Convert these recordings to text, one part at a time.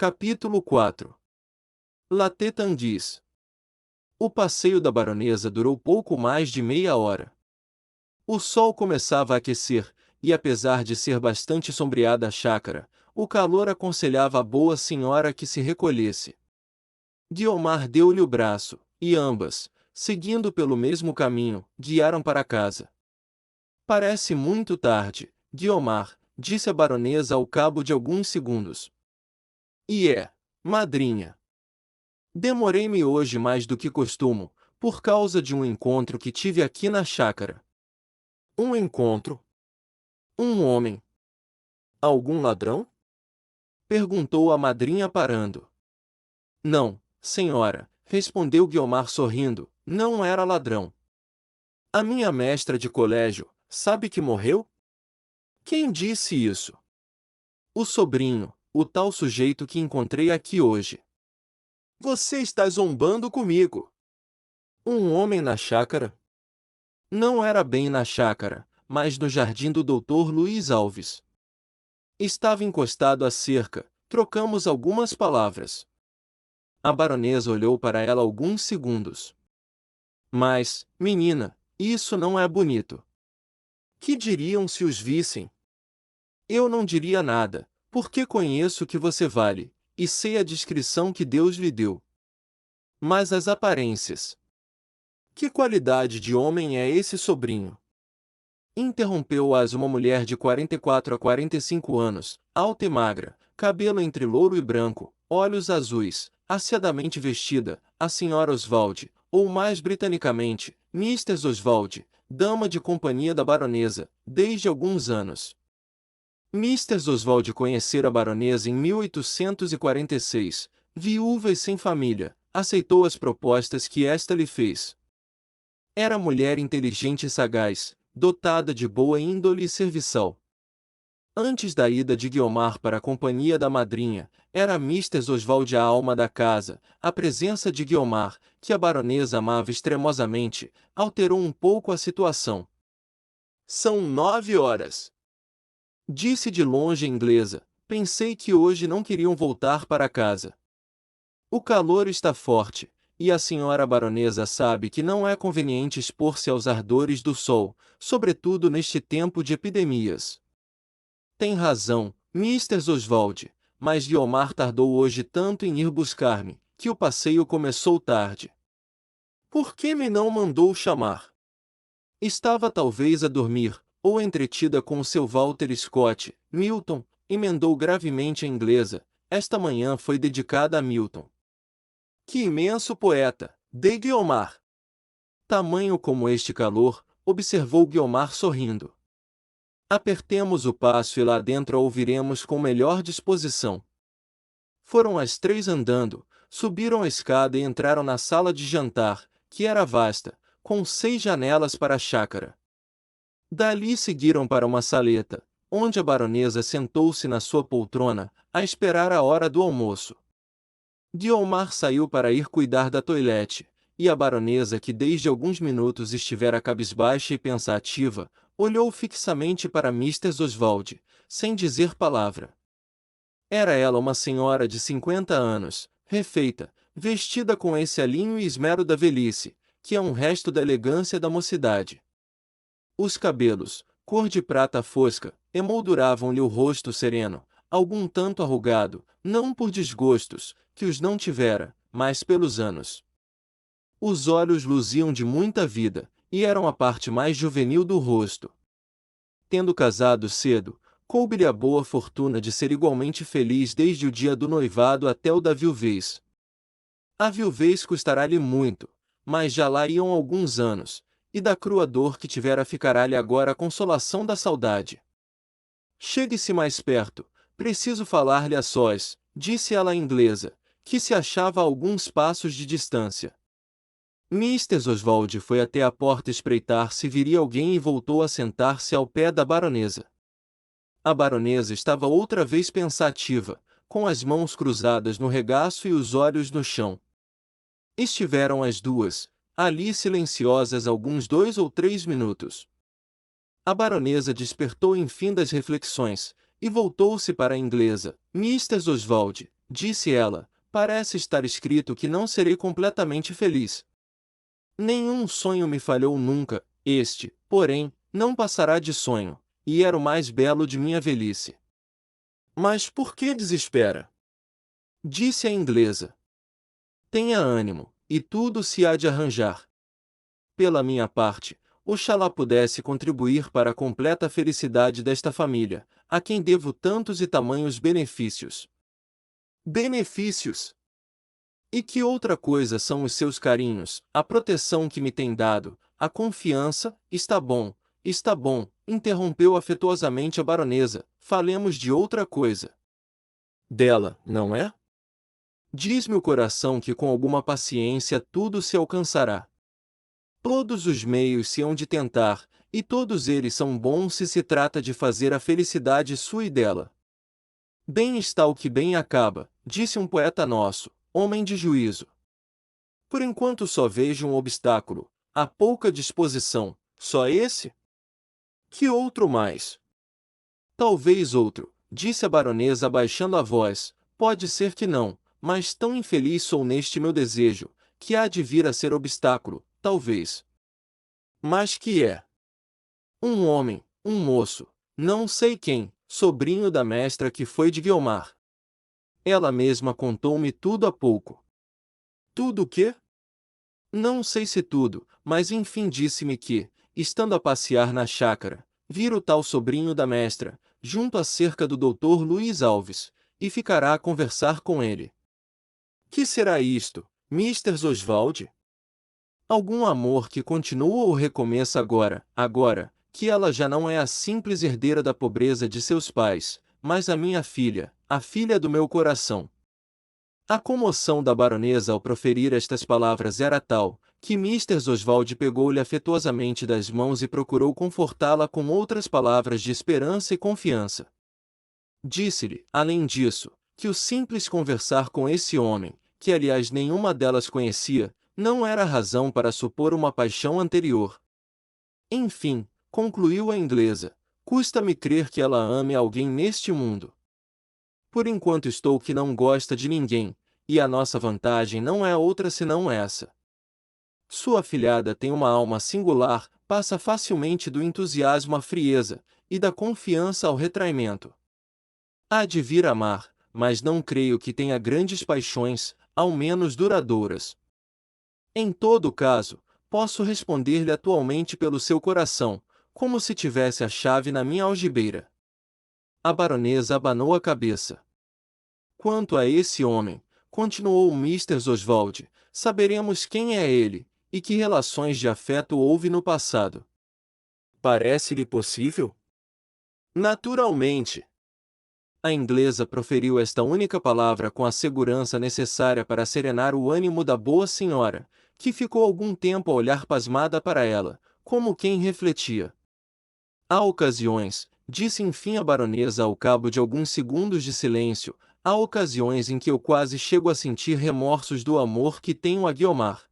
Capítulo 4. Latetan diz. O passeio da baronesa durou pouco mais de meia hora. O sol começava a aquecer, e apesar de ser bastante sombreada a chácara, o calor aconselhava a boa senhora que se recolhesse. Guiomar deu-lhe o braço, e ambas, seguindo pelo mesmo caminho, guiaram para casa. Parece muito tarde, Guiomar, disse a baronesa ao cabo de alguns segundos. E é, madrinha. Demorei-me hoje mais do que costumo, por causa de um encontro que tive aqui na chácara. Um encontro? Um homem. Algum ladrão? Perguntou a madrinha parando. Não, senhora, respondeu Guiomar sorrindo, não era ladrão. A minha mestra de colégio, sabe que morreu? Quem disse isso? O sobrinho, o tal sujeito que encontrei aqui hoje. Você está zombando comigo. Um homem na chácara? Não era bem na chácara, mas no jardim do Dr. Luiz Alves. Estava encostado à cerca, trocamos algumas palavras. A baronesa olhou para ela alguns segundos. Mas, menina, isso não é bonito. Que diriam se os vissem? Eu não diria nada, porque conheço o que você vale, e sei a discrição que Deus lhe deu. Mas as aparências. Que qualidade de homem é esse sobrinho? Interrompeu-as uma mulher de 44 a 45 anos, alta e magra, cabelo entre louro e branco, olhos azuis, asseadamente vestida, a senhora Oswald, ou mais britanicamente, Mrs. Oswald, dama de companhia da baronesa, desde alguns anos. Mrs. Oswald conhecera a baronesa em 1846, viúva e sem família, aceitou as propostas que esta lhe fez. Era mulher inteligente e sagaz, dotada de boa índole e serviçal. Antes da ida de Guiomar para a companhia da madrinha, era Mrs. Oswald a alma da casa. A presença de Guiomar, que a baronesa amava extremosamente, alterou um pouco a situação. São 9 horas. Disse de longe a inglesa, pensei que hoje não queriam voltar para casa. O calor está forte, e a senhora baronesa sabe que não é conveniente expor-se aos ardores do sol, sobretudo neste tempo de epidemias. Tem razão, Mrs. Oswald, mas Guiomar tardou hoje tanto em ir buscar-me, que o passeio começou tarde. Por que me não mandou chamar? Estava talvez a dormir, ou entretida com o seu Walter Scott. Milton, emendou gravemente a inglesa, esta manhã foi dedicada a Milton. Que imenso poeta, de Guiomar! Tamanho como este calor, observou Guiomar sorrindo. Apertemos o passo e lá dentro a ouviremos com melhor disposição. Foram as 3 andando, subiram a escada e entraram na sala de jantar, que era vasta, com 6 janelas para a chácara. Dali seguiram para uma saleta, onde a baronesa sentou-se na sua poltrona, a esperar a hora do almoço. Guiomar saiu para ir cuidar da toilette, e a baronesa, que desde alguns minutos estivera cabisbaixa e pensativa, olhou fixamente para Mrs. Oswald, sem dizer palavra. Era ela uma senhora de 50 anos, refeita, vestida com esse alinho e esmero da velhice, que é um resto da elegância da mocidade. Os cabelos, cor de prata fosca, emolduravam-lhe o rosto sereno, algum tanto arrugado, não por desgostos, que os não tivera, mas pelos anos. Os olhos luziam de muita vida, e eram a parte mais juvenil do rosto. Tendo casado cedo, coube-lhe a boa fortuna de ser igualmente feliz desde o dia do noivado até o da viuvez. A viuvez custará-lhe muito, mas já lá iam alguns anos, e da crua dor que tivera ficará-lhe agora a consolação da saudade. Chegue-se mais perto, preciso falar-lhe a sós, disse ela à inglesa, que se achava a alguns passos de distância. Mrs. Oswald foi até a porta espreitar se viria alguém e voltou a sentar-se ao pé da baronesa. A baronesa estava outra vez pensativa, com as mãos cruzadas no regaço e os olhos no chão. Estiveram as duas, ali silenciosas alguns 2 ou 3 minutos. A baronesa despertou enfim das reflexões, e voltou-se para a inglesa. Mrs. Oswald, disse ela, parece estar escrito que não serei completamente feliz. Nenhum sonho me falhou nunca, este, porém, não passará de sonho, e era o mais belo de minha velhice. Mas por que desespera? Disse a inglesa. Tenha ânimo, e tudo se há de arranjar. Pela minha parte, oxalá pudesse contribuir para a completa felicidade desta família, a quem devo tantos e tamanhos benefícios. Benefícios! E que outra coisa são os seus carinhos, a proteção que me tem dado, a confiança? Está bom, interrompeu afetuosamente a baronesa, falemos de outra coisa. Dela, não é? Diz-me o coração que com alguma paciência tudo se alcançará. Todos os meios se hão de tentar, e todos eles são bons se se trata de fazer a felicidade sua e dela. Bem está o que bem acaba, disse um poeta nosso, homem de juízo. Por enquanto só vejo um obstáculo, há pouca disposição, só esse? Que outro mais? Talvez outro, disse a baronesa abaixando a voz, pode ser que não, mas tão infeliz sou neste meu desejo, que há de vir a ser obstáculo, talvez. Mas que é? Um homem, um moço, não sei quem, sobrinho da mestra que foi de Guiomar. Ela mesma contou-me tudo há pouco. Tudo o quê? Não sei se tudo, mas enfim disse-me que, estando a passear na chácara, vira o tal sobrinho da mestra, junto à cerca do doutor Luiz Alves, e ficará a conversar com ele. Que será isto, Mr. Oswald? Algum amor que continua ou recomeça agora, que ela já não é a simples herdeira da pobreza de seus pais, mas a minha filha, a filha do meu coração. A comoção da baronesa ao proferir estas palavras era tal, que Mr. Oswald pegou-lhe afetuosamente das mãos e procurou confortá-la com outras palavras de esperança e confiança. Disse-lhe, além disso, que o simples conversar com esse homem, que aliás nenhuma delas conhecia, não era razão para supor uma paixão anterior. Enfim, concluiu a inglesa, custa-me crer que ela ame alguém neste mundo. Por enquanto estou que não gosta de ninguém, e a nossa vantagem não é outra senão essa. Sua afilhada tem uma alma singular, passa facilmente do entusiasmo à frieza, e da confiança ao retraimento. Há de vir a amar, mas não creio que tenha grandes paixões, ao menos duradouras. Em todo caso, posso responder-lhe atualmente pelo seu coração, como se tivesse a chave na minha algibeira. A baronesa abanou a cabeça. Quanto a esse homem, continuou Mr. Oswald, saberemos quem é ele, e que relações de afeto houve no passado. Parece-lhe possível? Naturalmente. A inglesa proferiu esta única palavra com a segurança necessária para serenar o ânimo da boa senhora, que ficou algum tempo a olhar pasmada para ela, como quem refletia. Há ocasiões, disse enfim a baronesa ao cabo de alguns segundos de silêncio, há ocasiões em que eu quase chego a sentir remorsos do amor que tenho a Guiomar.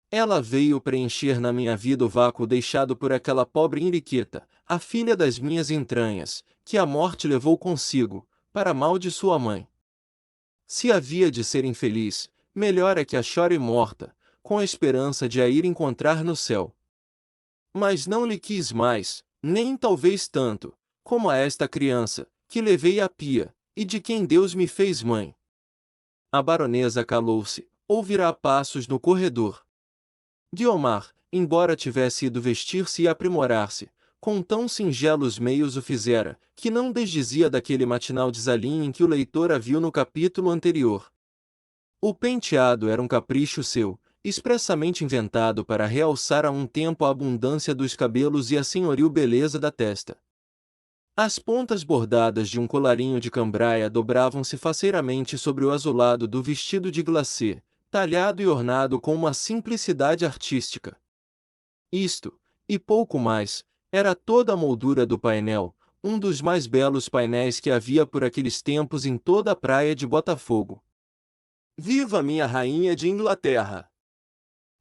Ela veio preencher na minha vida o vácuo deixado por aquela pobre Henriqueta, a filha das minhas entranhas, que a morte levou consigo, para mal de sua mãe. Se havia de ser infeliz, melhor é que a chore morta, com a esperança de a ir encontrar no céu. Mas não lhe quis mais, nem talvez tanto, como a esta criança, que levei à pia, e de quem Deus me fez mãe. A baronesa calou-se, ouvirá passos no corredor. Guiomar, embora tivesse ido vestir-se e aprimorar-se, com tão singelos meios o fizera, que não desdizia daquele matinal desalinho em que o leitor a viu no capítulo anterior. O penteado era um capricho seu, expressamente inventado para realçar a um tempo a abundância dos cabelos e a senhoril beleza da testa. As pontas bordadas de um colarinho de cambraia dobravam-se faceiramente sobre o azulado do vestido de glacê, talhado e ornado com uma simplicidade artística. Isto, e pouco mais, era toda a moldura do painel, um dos mais belos painéis que havia por aqueles tempos em toda a praia de Botafogo. "Viva minha rainha de Inglaterra!"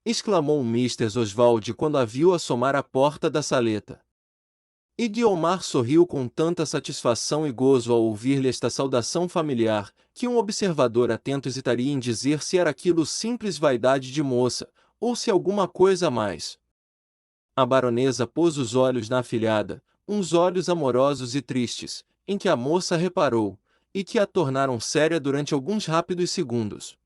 exclamou Mr. Oswald quando a viu assomar à porta da saleta. E Guiomar sorriu com tanta satisfação e gozo ao ouvir-lhe esta saudação familiar, que um observador atento hesitaria em dizer se era aquilo simples vaidade de moça, ou se alguma coisa a mais. A baronesa pôs os olhos na afilhada, uns olhos amorosos e tristes, em que a moça reparou, e que a tornaram séria durante alguns rápidos segundos.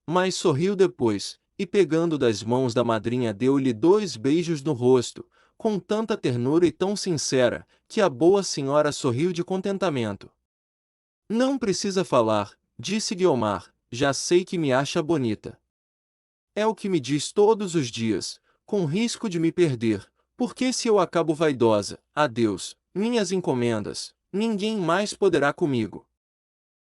Mas sorriu depois, e pegando das mãos da madrinha deu-lhe 2 beijos no rosto, com tanta ternura e tão sincera, que a boa senhora sorriu de contentamento. Não precisa falar, disse Guiomar, já sei que me acha bonita. É o que me diz todos os dias, com risco de me perder, porque se eu acabo vaidosa, adeus, minhas encomendas, ninguém mais poderá comigo.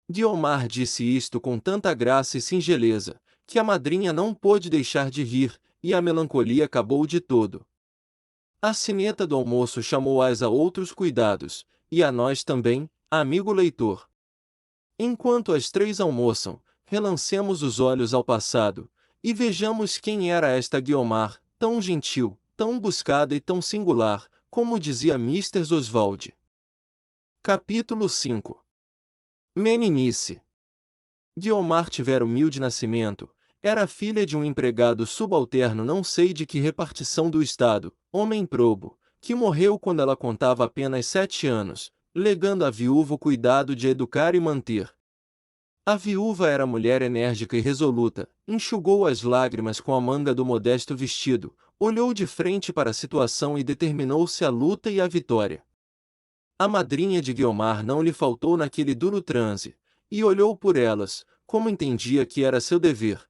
Guiomar disse isto com tanta graça e singeleza, que a madrinha não pôde deixar de rir, e a melancolia acabou de todo. A sineta do almoço chamou-as a outros cuidados, e a nós também, amigo leitor. Enquanto as 3 almoçam, relancemos os olhos ao passado, e vejamos quem era esta Guiomar, tão gentil, tão buscada e tão singular, como dizia Mr. Oswald. Capítulo 5. Meninice. Guiomar tivera humilde nascimento, era filha de um empregado subalterno não sei de que repartição do estado, homem probo, que morreu quando ela contava apenas 7 anos, legando à viúva o cuidado de educar e manter. A viúva era mulher enérgica e resoluta, enxugou as lágrimas com a manga do modesto vestido, olhou de frente para a situação e determinou-se à luta e à vitória. A madrinha de Guiomar não lhe faltou naquele duro transe, e olhou por elas, como entendia que era seu dever.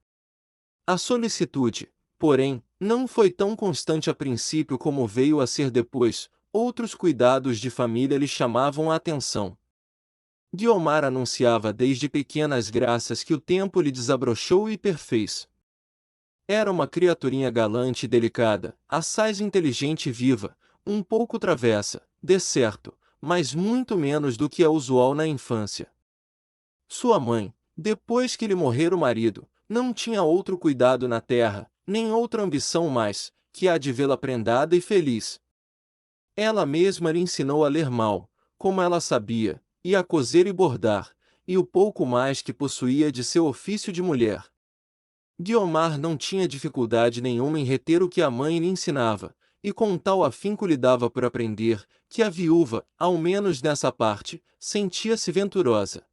A solicitude, porém, não foi tão constante a princípio como veio a ser depois, outros cuidados de família lhe chamavam a atenção. Guiomar anunciava desde pequena as graças que o tempo lhe desabrochou e perfez. Era uma criaturinha galante e delicada, assaz inteligente e viva, um pouco travessa, de certo, mas muito menos do que é usual na infância. Sua mãe, depois que lhe morrera o marido, não tinha outro cuidado na terra, nem outra ambição mais, que a de vê-la prendada e feliz. Ela mesma lhe ensinou a ler mal, como ela sabia, e a coser e bordar, e o pouco mais que possuía de seu ofício de mulher. Guiomar não tinha dificuldade nenhuma em reter o que a mãe lhe ensinava, e com tal afinco lhe dava por aprender, que a viúva, ao menos nessa parte, sentia-se venturosa.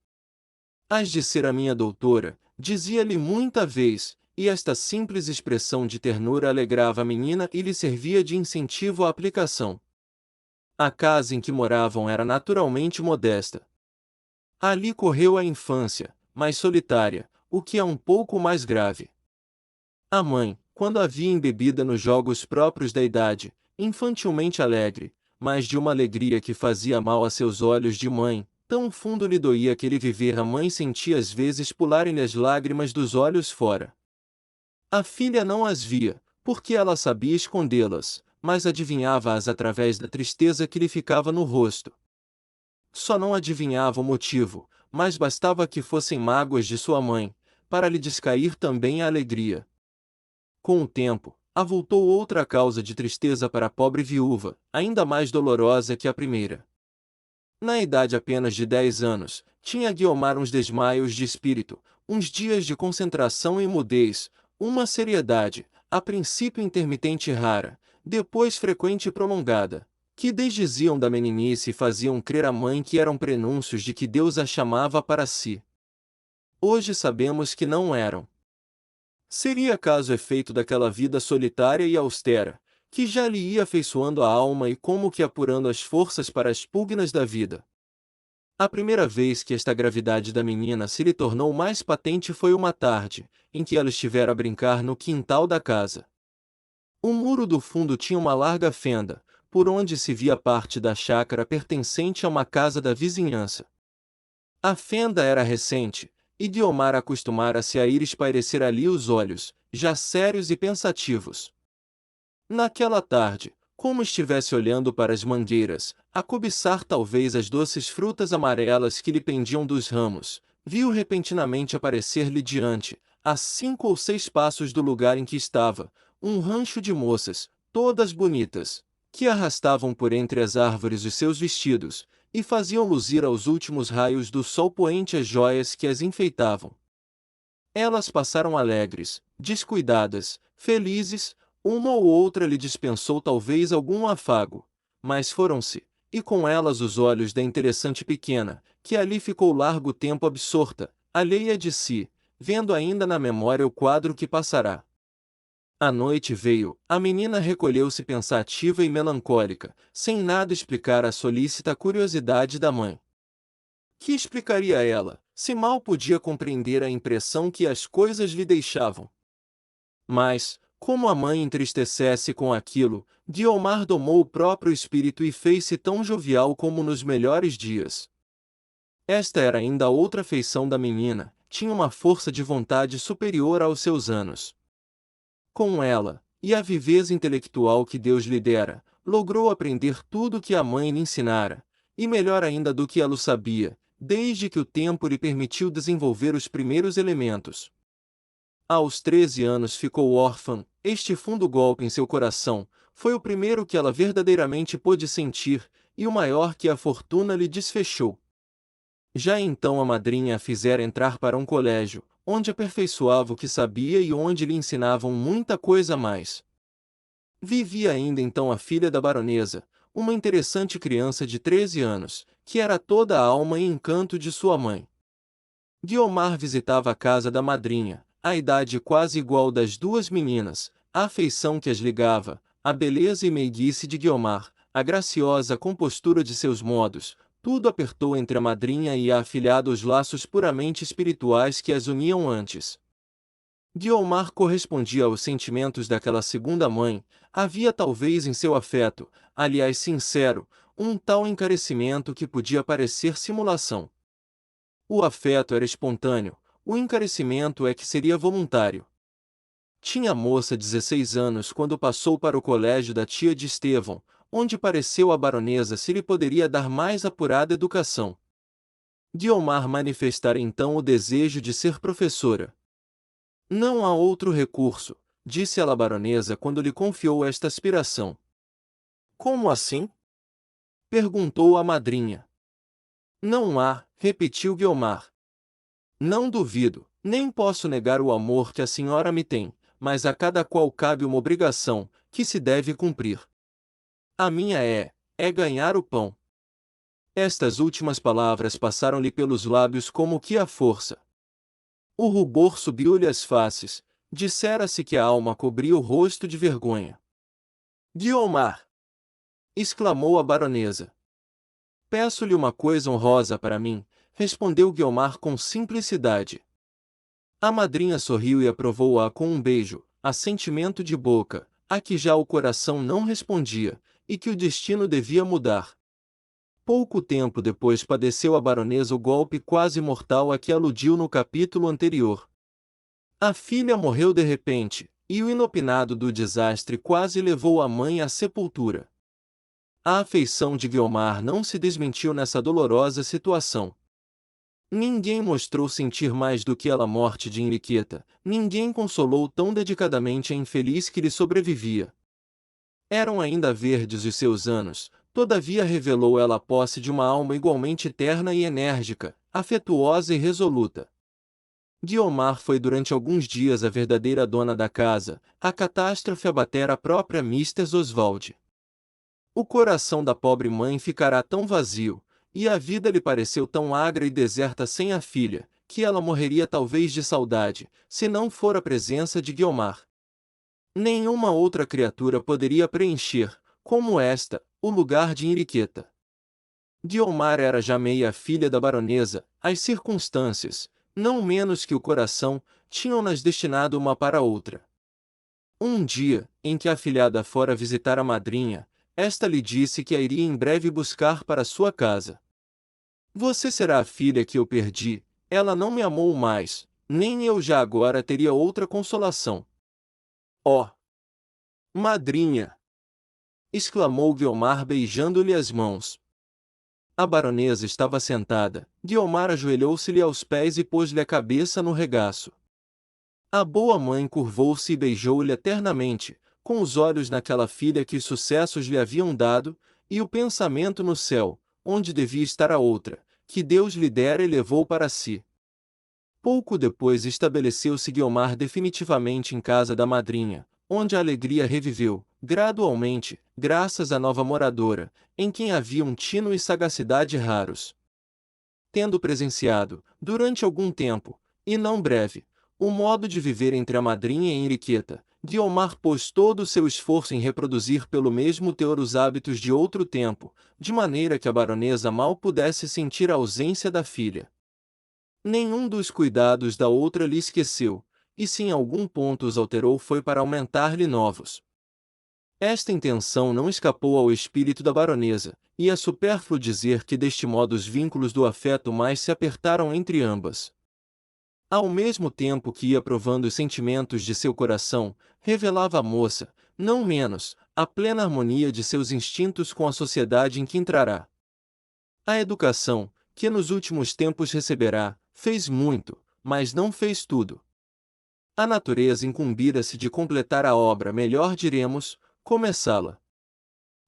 Hás de ser a minha doutora, dizia-lhe muita vez, e esta simples expressão de ternura alegrava a menina e lhe servia de incentivo à aplicação. A casa em que moravam era naturalmente modesta. Ali correu a infância, mas solitária, o que é um pouco mais grave. A mãe, quando a via embebida nos jogos próprios da idade, infantilmente alegre, mas de uma alegria que fazia mal a seus olhos de mãe, tão fundo lhe doía aquele viver, a mãe sentia às vezes pularem-lhe as lágrimas dos olhos fora. A filha não as via, porque ela sabia escondê-las, mas adivinhava-as através da tristeza que lhe ficava no rosto. Só não adivinhava o motivo, mas bastava que fossem mágoas de sua mãe, para lhe descair também a alegria. Com o tempo, avultou outra causa de tristeza para a pobre viúva, ainda mais dolorosa que a primeira. Na idade apenas de 10 anos, tinha Guiomar uns desmaios de espírito, uns dias de concentração e mudez, uma seriedade, a princípio intermitente e rara, depois frequente e prolongada, que desdiziam da meninice e faziam crer à mãe que eram prenúncios de que Deus a chamava para si. Hoje sabemos que não eram. Seria acaso efeito daquela vida solitária e austera, que já lhe ia afeiçoando a alma e como que apurando as forças para as pugnas da vida. A primeira vez que esta gravidade da menina se lhe tornou mais patente foi uma tarde, em que ela estivera a brincar no quintal da casa. O muro do fundo tinha uma larga fenda, por onde se via parte da chácara pertencente a uma casa da vizinhança. A fenda era recente, e Guiomar acostumara-se a ir espairecer ali os olhos, já sérios e pensativos. Naquela tarde, como estivesse olhando para as mangueiras, a cobiçar talvez as doces frutas amarelas que lhe pendiam dos ramos, viu repentinamente aparecer-lhe diante, a 5 ou 6 passos do lugar em que estava, um rancho de moças, todas bonitas, que arrastavam por entre as árvores os seus vestidos, e faziam luzir aos últimos raios do sol poente as joias que as enfeitavam. Elas passaram alegres, descuidadas, felizes, uma ou outra lhe dispensou talvez algum afago, mas foram-se, e com elas os olhos da interessante pequena, que ali ficou largo tempo absorta, alheia de si, vendo ainda na memória o quadro que passará. A noite veio, a menina recolheu-se pensativa e melancólica, sem nada explicar à solícita curiosidade da mãe. Que explicaria ela, se mal podia compreender a impressão que as coisas lhe deixavam? Mas, como a mãe entristecesse com aquilo, Guiomar domou o próprio espírito e fez-se tão jovial como nos melhores dias. Esta era ainda outra feição da menina, tinha uma força de vontade superior aos seus anos. Com ela, e a viveza intelectual que Deus lhe dera, logrou aprender tudo o que a mãe lhe ensinara, e melhor ainda do que ela o sabia, desde que o tempo lhe permitiu desenvolver os primeiros elementos. Aos 13 anos ficou órfã. Este fundo golpe em seu coração foi o primeiro que ela verdadeiramente pôde sentir, e o maior que a fortuna lhe desfechou. Já então a madrinha a fizera entrar para um colégio, onde aperfeiçoava o que sabia e onde lhe ensinavam muita coisa a mais. Vivia ainda então a filha da baronesa, uma interessante criança de 13 anos, que era toda a alma e encanto de sua mãe. Guiomar visitava a casa da madrinha, a idade quase igual das duas meninas, a afeição que as ligava, a beleza e meiguice de Guiomar, a graciosa compostura de seus modos, tudo apertou entre a madrinha e a afilhada os laços puramente espirituais que as uniam antes. Guiomar correspondia aos sentimentos daquela segunda mãe, havia talvez em seu afeto, aliás sincero, um tal encarecimento que podia parecer simulação. O afeto era espontâneo, o encarecimento é que seria voluntário. Tinha a moça 16 anos quando passou para o colégio da tia de Estevão, onde pareceu à baronesa se lhe poderia dar mais apurada educação. Guiomar manifestara então o desejo de ser professora. Não há outro recurso, disse ela à baronesa quando lhe confiou esta aspiração. Como assim? Perguntou a madrinha. Não há, repetiu Guiomar. Não duvido, nem posso negar o amor que a senhora me tem, mas a cada qual cabe uma obrigação, que se deve cumprir. A minha é ganhar o pão. Estas últimas palavras passaram-lhe pelos lábios como que à força. O rubor subiu-lhe às faces, dissera-se que a alma cobria o rosto de vergonha. Guiomar! Exclamou a baronesa. Peço-lhe uma coisa honrosa para mim, respondeu Guiomar com simplicidade. A madrinha sorriu e aprovou-a com um beijo, assentimento de boca, a que já o coração não respondia, e que o destino devia mudar. Pouco tempo depois padeceu a baronesa o golpe quase mortal a que aludiu no capítulo anterior. A filha morreu de repente, e o inopinado do desastre quase levou a mãe à sepultura. A afeição de Guiomar não se desmentiu nessa dolorosa situação. Ninguém mostrou sentir mais do que ela a morte de Henriqueta, ninguém consolou tão dedicadamente a infeliz que lhe sobrevivia. Eram ainda verdes os seus anos, todavia revelou ela a posse de uma alma igualmente terna e enérgica, afetuosa e resoluta. Guiomar foi durante alguns dias a verdadeira dona da casa, a catástrofe abatera a própria Mrs. Oswald. O coração da pobre mãe ficará tão vazio, e a vida lhe pareceu tão agra e deserta sem a filha, que ela morreria talvez de saudade, se não for a presença de Guiomar. Nenhuma outra criatura poderia preencher, como esta, o lugar de Henriqueta. Guiomar era já meia filha da baronesa, as circunstâncias, não menos que o coração, tinham-nas destinado uma para a outra. Um dia, em que a afilhada fora visitar a madrinha, esta lhe disse que a iria em breve buscar para sua casa. Você será a filha que eu perdi, ela não me amou mais, nem eu já agora teria outra consolação. Oh! Madrinha! Exclamou Guiomar beijando-lhe as mãos. A baronesa estava sentada, Guiomar ajoelhou-se-lhe aos pés e pôs-lhe a cabeça no regaço. A boa mãe curvou-se e beijou-lhe ternamente, com os olhos naquela filha que os sucessos lhe haviam dado, e o pensamento no céu, onde devia estar a outra, que Deus lhe dera e levou para si. Pouco depois estabeleceu-se Guiomar definitivamente em casa da madrinha, onde a alegria reviveu, gradualmente, graças à nova moradora, em quem havia um tino e sagacidade raros. Tendo presenciado, durante algum tempo, e não breve, o modo de viver entre a madrinha e Henriqueta, Guiomar pôs todo o seu esforço em reproduzir pelo mesmo teor os hábitos de outro tempo, de maneira que a baronesa mal pudesse sentir a ausência da filha. Nenhum dos cuidados da outra lhe esqueceu, e se em algum ponto os alterou foi para aumentar-lhe novos. Esta intenção não escapou ao espírito da baronesa, e é supérfluo dizer que deste modo os vínculos do afeto mais se apertaram entre ambas. Ao mesmo tempo que ia provando os sentimentos de seu coração, revelava a moça, não menos, a plena harmonia de seus instintos com a sociedade em que entrará. A educação, que nos últimos tempos receberá, fez muito, mas não fez tudo. A natureza incumbira-se de completar a obra, melhor diremos, começá-la.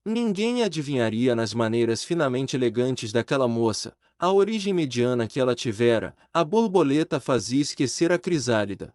Ninguém adivinharia nas maneiras finamente elegantes daquela moça, a origem mediana que ela tivera, a borboleta fazia esquecer a crisálida.